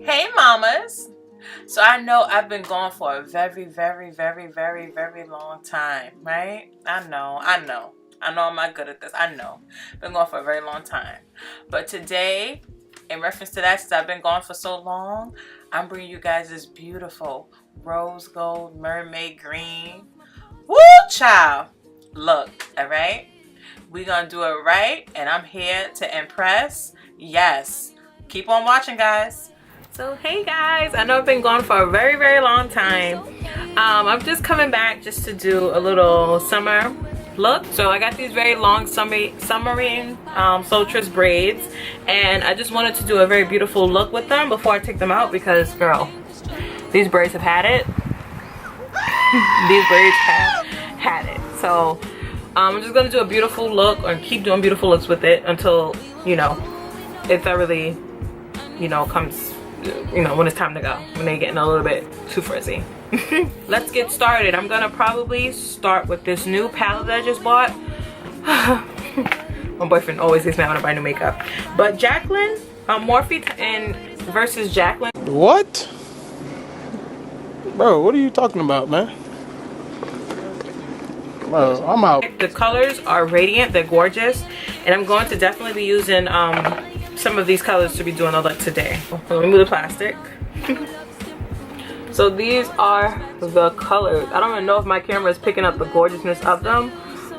Hey mamas. So I know I've been gone for a very long time, right? I know I'm not good at this. I know. Been gone for a very long time. But today, in reference to that, since I've been gone for so long, I'm bringing you guys this beautiful rose gold mermaid green. Woo, child. Look, all right? We're gonna do it right, and I'm here to impress. Yes. Keep on watching, guys. So hey guys, I know I've been gone for a very long time. I'm just coming back just to do a little summer look. So I got these very long summering Sultress braids, and I just wanted to do a very beautiful look with them before I take them out, because girl, these braids have had it. These braids have had it. So I'm just gonna do a beautiful look, or keep doing beautiful looks with it until, you know, it thoroughly, you know, comes, you know, when it's time to go, when they're getting a little bit too frizzy. Let's get started. I'm gonna probably start with this new palette that I just bought. My boyfriend always gets mad when I buy new makeup. But Jaclyn, Morphe versus Jaclyn. What? Bro, what are you talking about, man? Bro, I'm out. The colors are radiant, they're gorgeous, and I'm going to definitely be using some of these colors to be doing a look today. Let me move the plastic. So these are the colors. I don't even know if my camera is picking up the gorgeousness of them,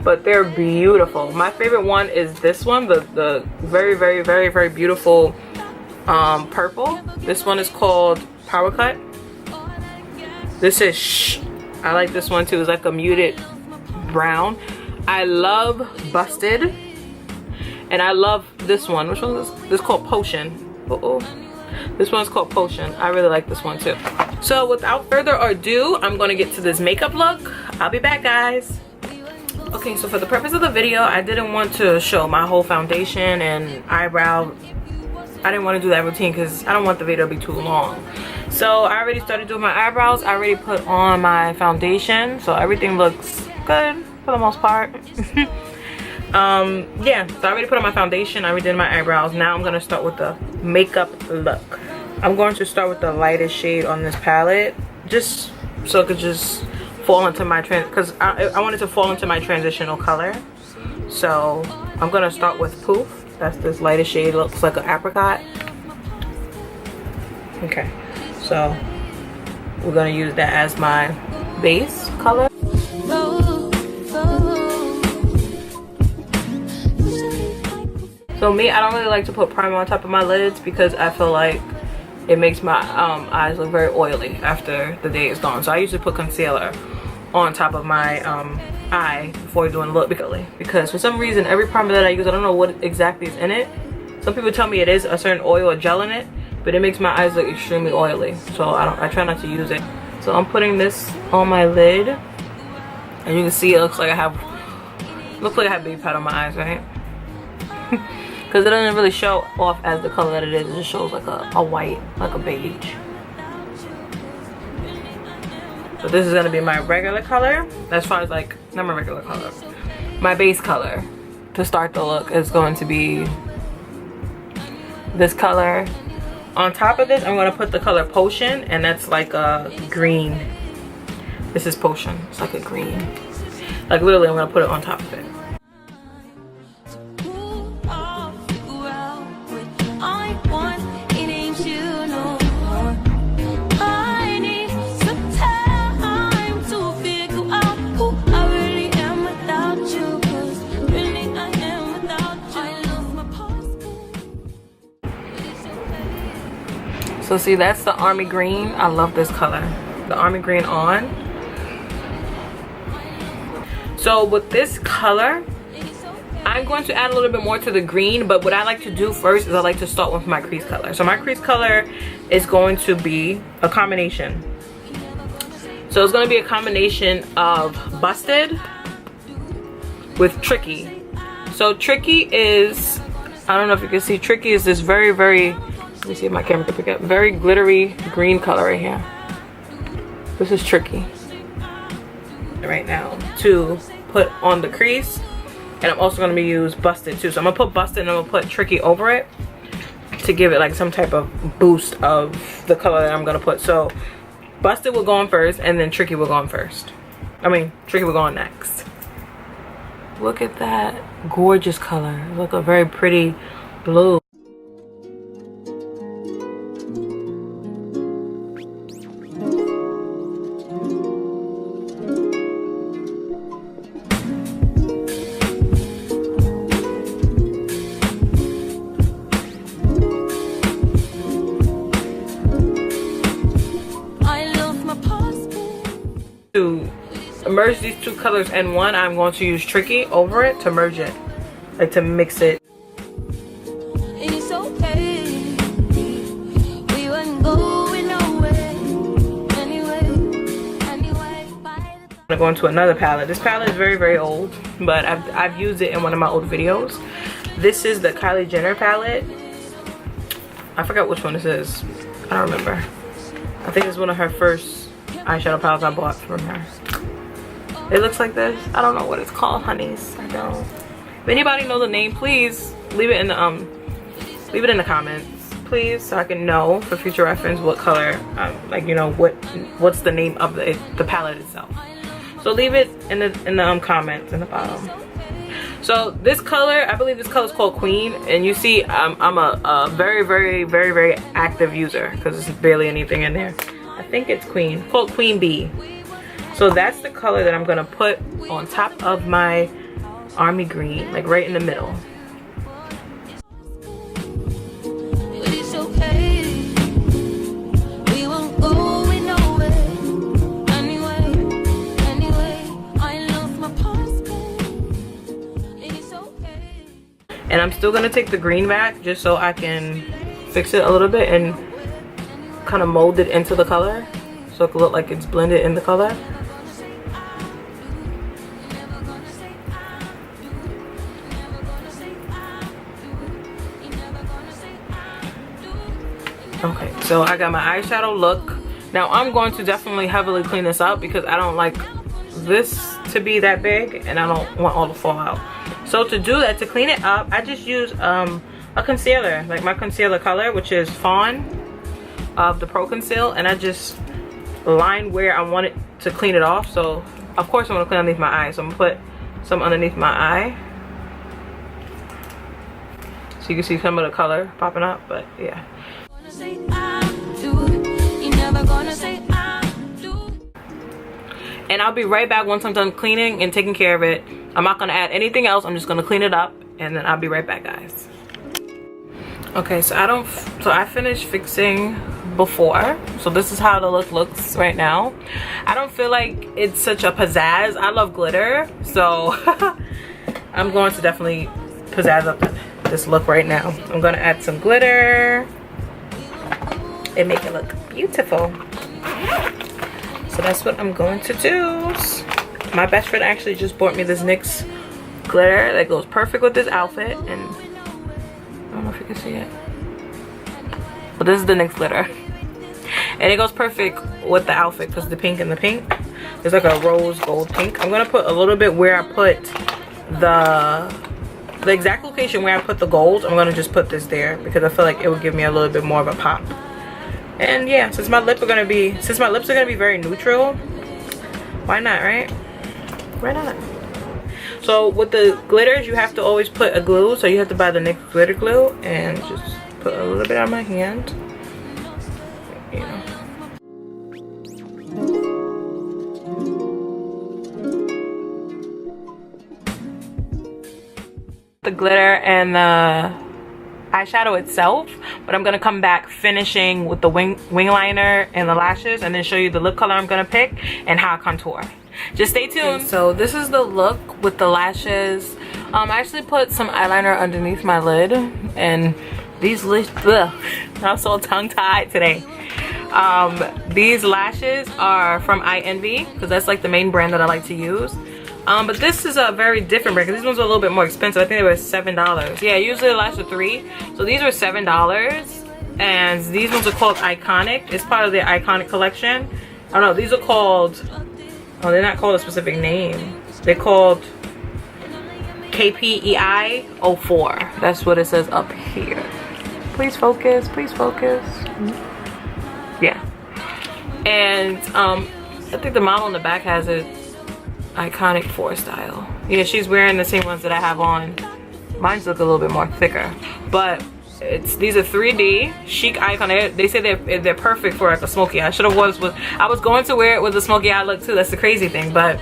but they're beautiful. My favorite one is this one, the very beautiful purple. This one is called Power Cut. This is Shh. I like this one too. It's like a muted brown. I love Busted. And I love this one. Which one is this? This is called Potion. This one's called Potion. I really like this one too. So without further ado, I'm gonna get to this makeup look. I'll be back, guys. Okay, so for the purpose of the video, I didn't want to show my whole foundation and eyebrow. I didn't want to do that routine because I don't want the video to be too long. So I already started doing my eyebrows. I already put on my foundation, so everything looks good for the most part. Yeah, so I already put on my foundation, I already did my eyebrows. Now I'm gonna start with the makeup look. I'm going to start with the lightest shade on this palette, just so it could just fall into my because I want it to fall into my transitional color. So I'm gonna start with Poof. That's this lightest shade, looks like an apricot. Okay, so we're gonna use that as my base color. So me, I don't really like to put primer on top of my lids because I feel like it makes my eyes look very oily after the day is gone. So I usually put concealer on top of my eye before doing the look, because for some reason every primer that I use, I don't know what exactly is in it. Some people tell me it is a certain oil or gel in it, but it makes my eyes look extremely oily. So I try not to use it. So I'm putting this on my lid, and you can see it looks like I have baby powder on my eyes, right? Because it doesn't really show off as the color that it is. It just shows like a white, like a beige. So this is going to be my regular color. As far as like, not my regular color. My base color to start the look is going to be this color. On top of this, I'm going to put the color Potion, and that's like a green. This is Potion. It's like a green. Like literally, I'm going to put it on top of it. So see, that's the army green. I love this color. The army green on. So with this color, I'm going to add a little bit more to the green, but what I like to do first is I like to start with my crease color. So my crease color is going to be a combination. So it's going to be a combination of Busted with Tricky. So Tricky is, I don't know if you can see, Tricky is this very let me see if my camera can pick up, very glittery green color right here. This is Tricky right now to put on the crease. And I'm also going to use Busted too. So I'm going to put Busted and I'm going to put Tricky over it to give it like some type of boost of the color that I'm gonna put. So Busted will go on first, and then Tricky will go on first. I mean, Tricky will go on next. Look at that gorgeous color. Look, a very pretty blue. To merge these two colors in one, I'm going to use Tricky over it to merge it, like to mix it. It's okay. We weren't going nowhere. Anyway. I'm gonna go into another palette. This palette is very, very old, but I've used it in one of my old videos. This is the Kylie Jenner palette. I forgot which one this is. I don't remember. I think it's one of her first eyeshadow palettes I bought from her. It looks like this. I don't know what it's called, honeys. I don't. If anybody know the name, please leave it in the comments, please, so I can know for future reference what color, like, you know, what's the name of the palette itself. So leave it in the comments in the bottom. So this color, I believe this color is called Queen, and you see I'm a very, very, very, very active user because there's barely anything in there. I think it's Queen, called Queen Bee. So that's the color that I'm gonna put on top of my army green, like right in the middle. It's okay. We won't go nowhere. Anyway, I lost my passport. It's okay. And I'm still gonna take the green back just so I can fix it a little bit and kind of mold it into the color so it can look like it's blended in the color. Okay, so I got my eyeshadow look. Now I'm going to definitely heavily clean this up because I don't like this to be that big and I don't want all the fallout. So to do that, to clean it up, I just use a concealer, like my concealer color, which is Fawn of the Pro Conceal, and I just line where I want it to clean it off. So of course I'm gonna clean underneath my eye, so I'm gonna put some underneath my eye so you can see some of the color popping up. But yeah, and I'll be right back once I'm done cleaning and taking care of it. I'm not gonna add anything else. I'm just gonna clean it up and then I'll be right back, guys. Okay, so I finished fixing before, so this is how the look looks right now. I don't feel like it's such a pizzazz. I love glitter, so I'm going to definitely pizzazz up this look right now. I'm gonna add some glitter and make it look beautiful. So that's what I'm going to do. My best friend actually just bought me this NYX glitter that goes perfect with this outfit, and I don't know if you can see it, but this is the NYX glitter. And it goes perfect with the outfit because the pink and the pink is like a rose gold pink. I'm gonna put a little bit where I put the exact location where I put the gold. I'm gonna just put this there because I feel like it would give me a little bit more of a pop. And yeah, since my lips are gonna be very neutral, why not, right? Why not? So with the glitters, you have to always put a glue. So you have to buy the NYX glitter glue and just put a little bit on my hand. You know. The glitter and the eyeshadow itself, but I'm gonna come back finishing with the wing liner and the lashes, and then show you the lip color I'm gonna pick and how I contour. Just stay tuned. Okay, so this is the look with the lashes. I actually put some eyeliner underneath my lid, and these lips, I'm so tongue-tied today. These lashes are from I Envy because that's like the main brand that I like to use. But this is a very different brand because these ones are a little bit more expensive. I think they were $7. Yeah, usually the lashes are $3. So these are $7. And these ones are called Iconic. It's part of the Iconic collection. I don't know, these are called, oh, they're not called a specific name. They're called KPEI 04. That's what it says up here. Please focus, please focus. Yeah. And I think the model in the back has it iconic 4 style. Yeah, she's wearing the same ones that I have on. Mine's look a little bit more thicker, but these are 3D chic icon. They say they're perfect for like a smoky eye. I was going to wear it with a smoky eye look too. That's the crazy thing, but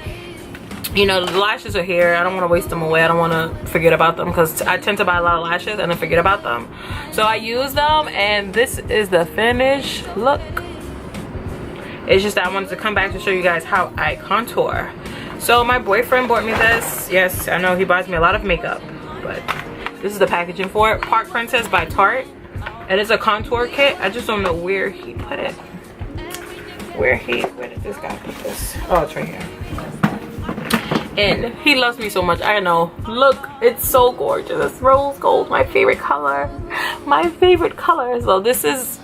you know, the lashes are here. I don't want to waste them away. I don't want to forget about them because I tend to buy a lot of lashes and then forget about them. So I use them, and this is the finished look. It's just that I wanted to come back to show you guys how I contour. So my boyfriend bought me this. Yes, I know he buys me a lot of makeup, but this is the packaging for it. Park Princess by Tarte, and it's a contour kit. I just don't know where he put it. Where did this guy put this? Oh, it's right here. And he loves me so much. I know. Look, it's so gorgeous. It's rose gold, my favorite color. My favorite color. So this is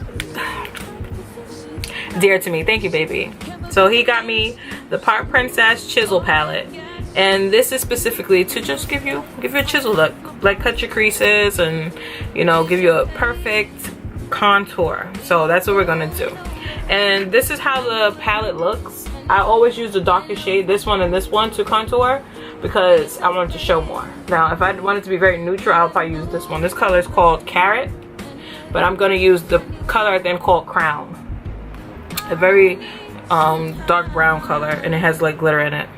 dear to me. Thank you, baby. So he got me the Park Princess Chisel Palette. And this is specifically to just give you a chisel look. Like cut your creases and, you know, give you a perfect contour. So that's what we're gonna do. And this is how the palette looks. I always use the darkest shade, this one and this one, to contour because I wanted to show more. Now, if I wanted to be very neutral, I'll probably use this one. This color is called Carrot, but I'm gonna use the color at the end called Crown. A very dark brown color, and it has like glitter in it.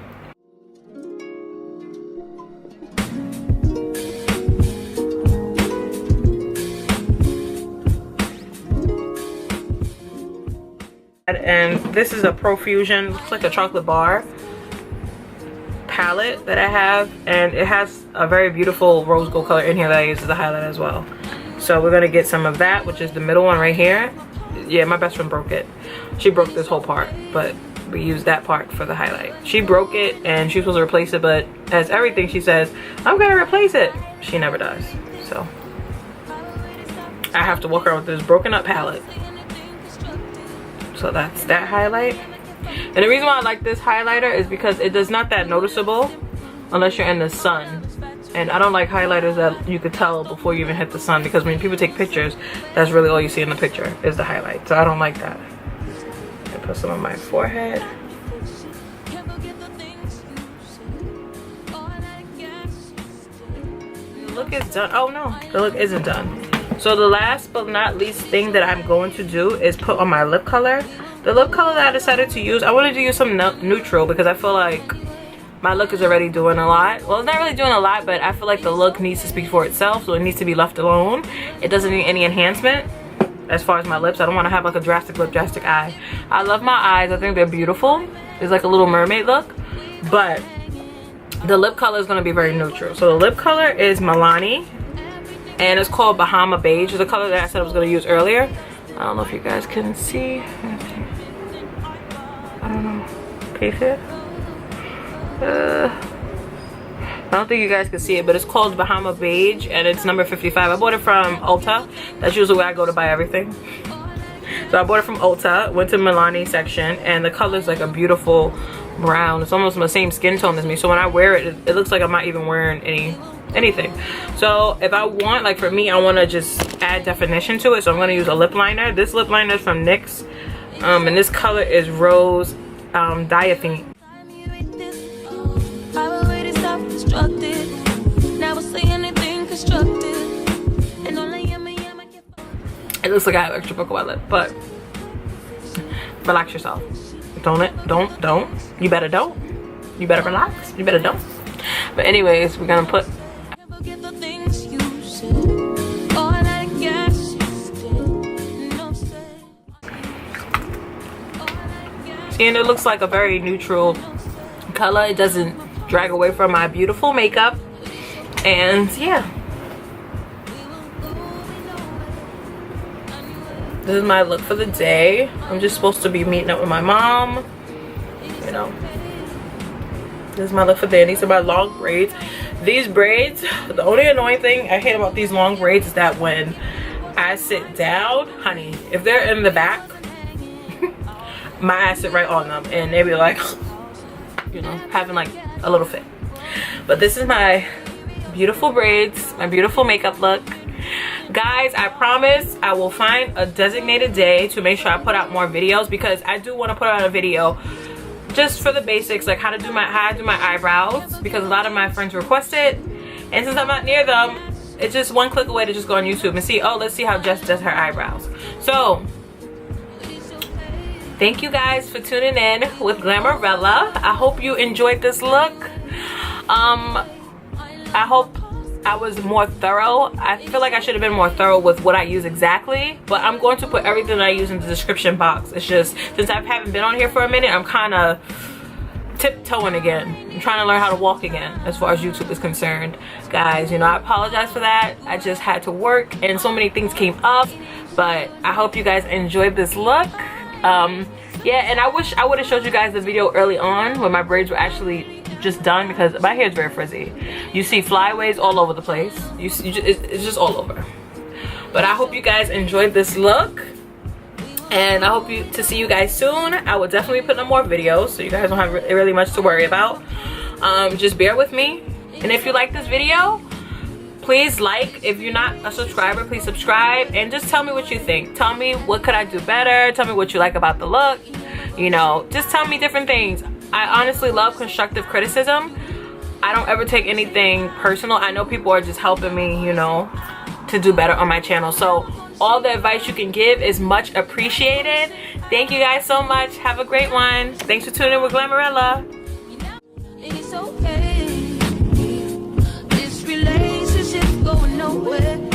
And this is a Profusion, looks like a chocolate bar palette that I have, and it has a very beautiful rose gold color in here that I use as a highlight as well. So we're gonna get some of that, which is the middle one right here. Yeah, my best friend broke it. She broke this whole part, but we used that part for the highlight. She broke it and she's supposed to replace it, but as everything she says, I'm gonna replace it. She never does. So I have to walk around with this broken up palette. So that's that highlight. And the reason why I like this highlighter is because it is not that noticeable unless you're in the sun. And I don't like highlighters that you could tell before you even hit the sun, because when people take pictures, that's really all you see in the picture is the highlight. So I don't like that. I put some on my forehead. The look is done. Oh no, the look isn't done. So the last but not least thing that I'm going to do is put on my lip color. The lip color that I decided to use, I wanted to use some neutral because I feel like my look is already doing a lot. Well, it's not really doing a lot, but I feel like the look needs to speak for itself, so it needs to be left alone. It doesn't need any enhancement as far as my lips. I don't want to have like a drastic lip, drastic eye. I love my eyes. I think they're beautiful. It's like a little mermaid look, but the lip color is going to be very neutral. So the lip color is Milani, and it's called Bahama Beige. The color that I said I was going to use earlier. I don't know if you guys can see. I don't know. Can you see it? I don't think you guys can see it, but it's called Bahama Beige, and it's number 55. I bought it from Ulta. That's usually where I go to buy everything. So I bought it from Ulta, went to Milani section, and the color is like a beautiful brown. It's almost the same skin tone as me, so when I wear it, it looks like I'm not even wearing anything. So if I want, like for me, I want to just add definition to it, so I'm going to use a lip liner. This lip liner is from NYX, and this color is Rose Diaphane. It looks like I have extra book on my lip, but relax yourself. Don't. You better don't. You better relax. You better don't. But anyways, we're gonna put. And it looks like a very neutral color. It doesn't drag away from my beautiful makeup. And yeah. This is my look for the day. I'm just supposed to be meeting up with my mom. You know. This is my look for the day. These are my long braids. These braids, the only annoying thing I hate about these long braids is that when I sit down, honey, if they're in the back, my ass sit right on them and they be like, you know, having like a little fit. But this is my beautiful braids, my beautiful makeup look. Guys, I promise I will find a designated day to make sure I put out more videos, because I do want to put out a video just for the basics, like how I do my eyebrows, because a lot of my friends requested, and since I'm not near them, it's just one click away to just go on YouTube and see, oh, let's see how Jess does her eyebrows. So thank you guys for tuning in with Glamourella. I hope you enjoyed this look. I hope I was more thorough. I feel like I should have been more thorough with what I use exactly, but I'm going to put everything I use in the description box. It's just, since I haven't been on here for a minute, I'm kind of tiptoeing again. I'm trying to learn how to walk again as far as YouTube is concerned. Guys, you know, I apologize for that. I just had to work and so many things came up, but I hope you guys enjoyed this look. Yeah, and I wish I would have showed you guys the video early on when my braids were actually just done, because my hair is very frizzy. You see flyaways all over the place. It's just all over. But I hope you guys enjoyed this look, and I hope to see you guys soon. I will definitely put up more videos, so you guys don't have really much to worry about. Just bear with me, and if you like this video, please like. If you're not a subscriber, please subscribe, and just tell me what you think. Tell me what could I do better. Tell me what you like about the look. You know, just tell me different things. I honestly love constructive criticism. I don't ever take anything personal. I know people are just helping me, you know, to do better on my channel. So all the advice you can give is much appreciated. Thank you guys so much. Have a great one. Thanks for tuning in with Glamourella. It's okay. This relationship's going nowhere.